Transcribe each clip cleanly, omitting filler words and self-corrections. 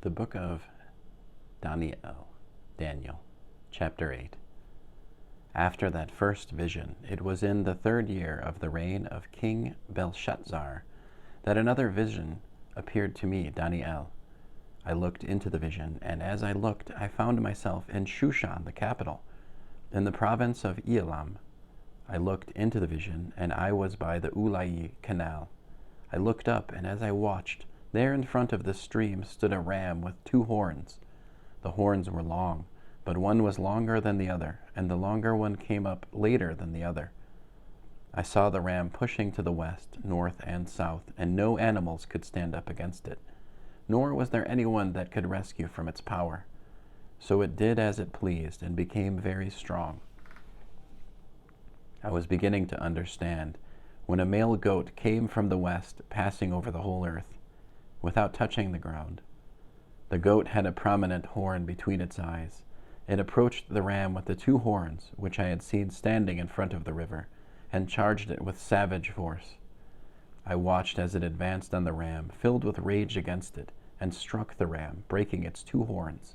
The book of Dani'el, Daniel, chapter 8. After that first vision, it was in the 3rd year of the reign of King Belshazzar that another vision appeared to me, Dani'el. I looked into the vision, and as I looked, I found myself in Shushan, the capital, in the province of Elam. I looked into the vision, and I was by the Ulai canal. I looked up, and as I watched, there in front of the stream stood a ram with 2 horns. The horns were long, but one was longer than the other, and the longer one came up later than the other. I saw the ram pushing to the west, north, and south, and no animals could stand up against it, nor was there anyone that could rescue from its power. So it did as it pleased, and became very strong. I was beginning to understand when a male goat came from the west, passing over the whole earth, without touching the ground. The goat had a prominent horn between its eyes. It approached the ram with the 2 horns, which I had seen standing in front of the river, and charged it with savage force. I watched as it advanced on the ram, filled with rage against it, and struck the ram, breaking its 2 horns.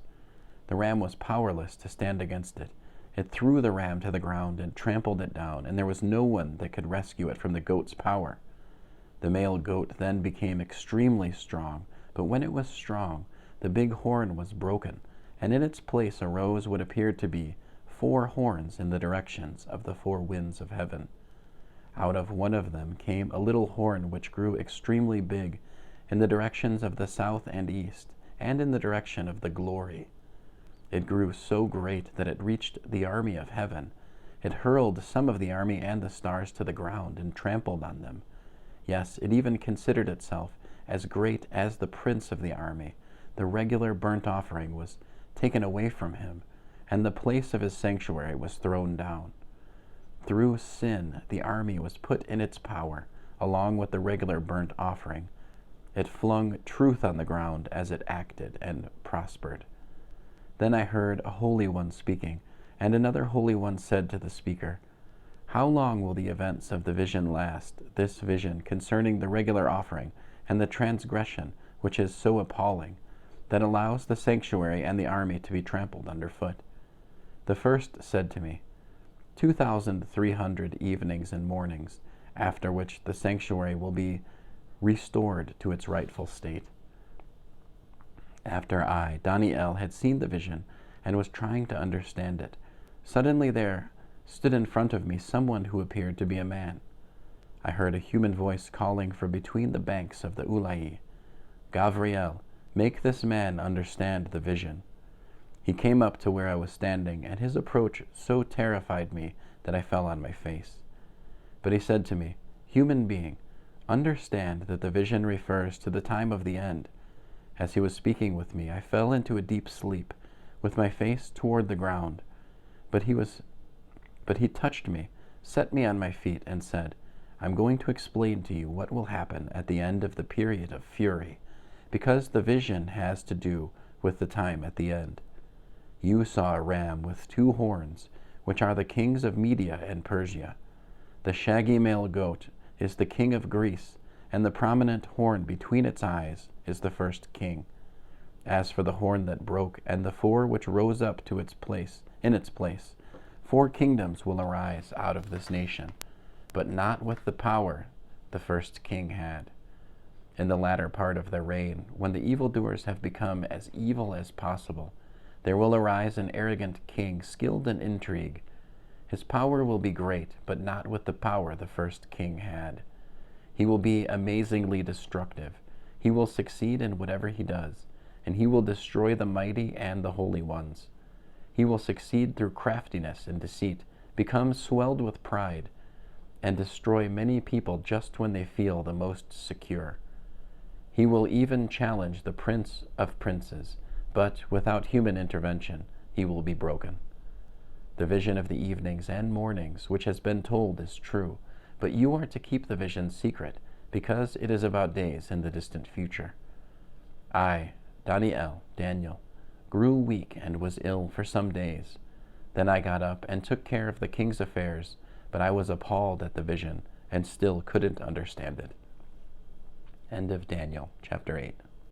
The ram was powerless to stand against it. It threw the ram to the ground and trampled it down, and there was no one that could rescue it from the goat's power. The male goat then became extremely strong, but when it was strong, the big horn was broken, and in its place arose what appeared to be 4 horns in the directions of the 4 winds of heaven. Out of one of them came a little horn which grew extremely big in the directions of the south and east, and in the direction of the glory. It grew so great that it reached the army of heaven. It hurled some of the army and the stars to the ground and trampled on them. Yes, it even considered itself as great as the prince of the army. The regular burnt offering was taken away from him, and the place of his sanctuary was thrown down. Through sin, the army was put in its power, along with the regular burnt offering. It flung truth on the ground as it acted and prospered. Then I heard a holy one speaking, and another holy one said to the speaker, "How long will the events of the vision last, this vision concerning the regular offering and the transgression which is so appalling, that allows the sanctuary and the army to be trampled underfoot?" The first said to me, 2,300 evenings and mornings, after which the sanctuary will be restored to its rightful state. After I, Dani'el, had seen the vision and was trying to understand it, suddenly there stood in front of me someone who appeared to be a man. I heard a human voice calling from between the banks of the Ulai, "Gavriel, make this man understand the vision." He came up to where I was standing, and his approach so terrified me that I fell on my face. But he said to me, "Human being, understand that the vision refers to the time of the end." As he was speaking with me, I fell into a deep sleep, with my face toward the ground. But he touched me, set me on my feet, and said, "I'm going to explain to you what will happen at the end of the period of fury, because the vision has to do with the time at the end. You saw a ram with 2 horns, which are the kings of Media and Persia. The shaggy male goat is the king of Greece, and the prominent horn between its eyes is the first king. As for the horn that broke, and the 4 which rose up to its place, 4 kingdoms will arise out of this nation, but not with the power the first king had. In the latter part of their reign, when the evildoers have become as evil as possible, there will arise an arrogant king skilled in intrigue. His power will be great, but not with the power the first king had. He will be amazingly destructive. He will succeed in whatever he does, and he will destroy the mighty and the holy ones. He will succeed through craftiness and deceit, become swelled with pride, and destroy many people just when they feel the most secure. He will even challenge the prince of princes, but without human intervention, he will be broken. The vision of the evenings and mornings which has been told is true, but you are to keep the vision secret, because it is about days in the distant future. I, Dani'el, Daniel, grew weak and was ill for some days. Then I got up and took care of the king's affairs, but I was appalled at the vision and still couldn't understand it. End of Daniel, chapter 8.